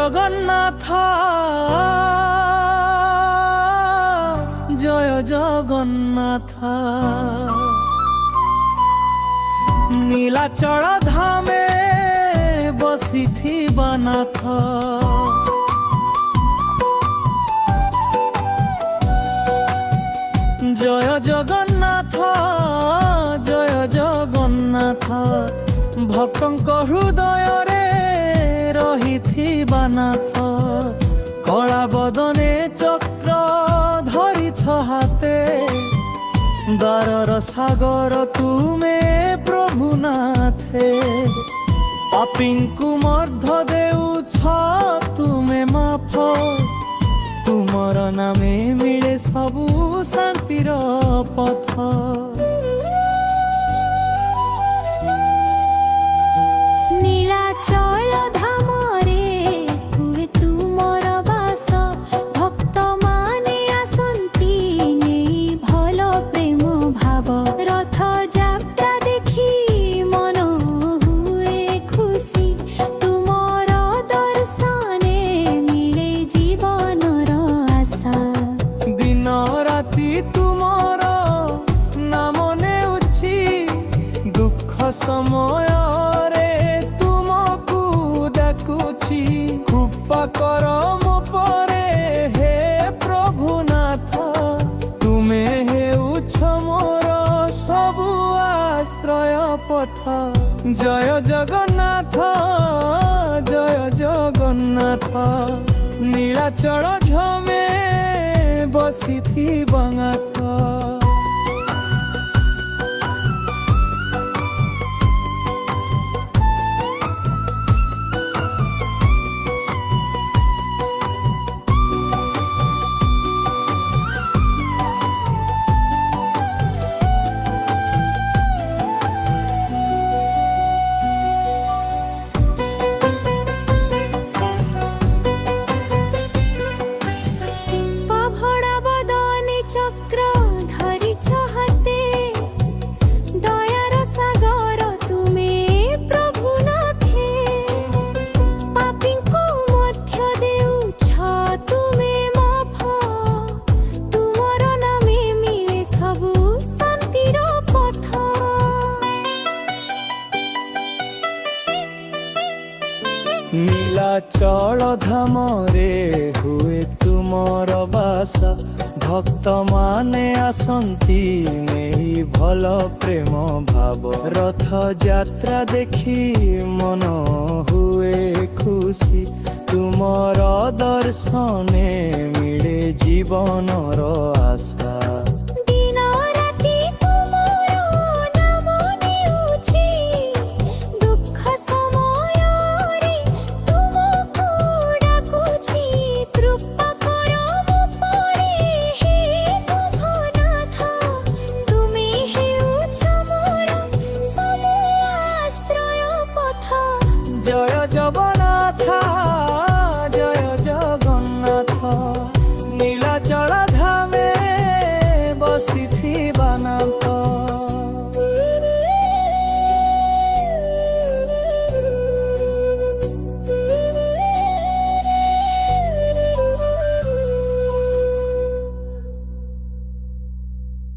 জগন্নাথ জয় জগন্নাথ নীলাচল ধামে বসিথিবা নাথ জয় জগন্নাথ জয় জগন্নাথ ভক্তଙ୍କ হৃদয়রে রহিথিবা নাথ কলা বদনে চক্র ধরিছ হাতে দ্বারর সাগর তুমে প্রভু নাথে পাপিଙ୍କୁ মর্ধ দেউছ তুমে মাফ তুমর নামে মিলে সবু শান্তির পথ নীলাচল ধামরে হুয়ে তুমর বাস ভক্ত মানে আসন্তি নেই ভাল প্রেম ভাব রথ যাত্রা দেখি মন হুয়ে খুশি তুমর দর্শনে মিলে জীবনর আশা দিন রাতি তুমর নাম নেউছি দুঃখ সময় কৃপা কর মো পরে হে প্রভুনাথ তুমে হেউছ মোর সবু আশ্রয় পথ জয় জগন্নাথ জয় জগন্নাথ নীলাচল ধামে বসিথিবা নাথ চক্র ধরিছ হাতে দয়ার সাগর তুমে প্রভু নাথে পাপীଙ୍କୁ ମଧ୍ୟ দেউছ তুমে মাফ তুমর নামে মিলে সবু শান্তির পথ নীলাচল ধামরে হুয়ে তুমর বাস ভক্ত মানে আসন্তি নেই ভাল প্রেম ভাব রথ যাত্রা দেখি মন হুয়ে খুশি তুমর দর্শনে মিলে জীবনর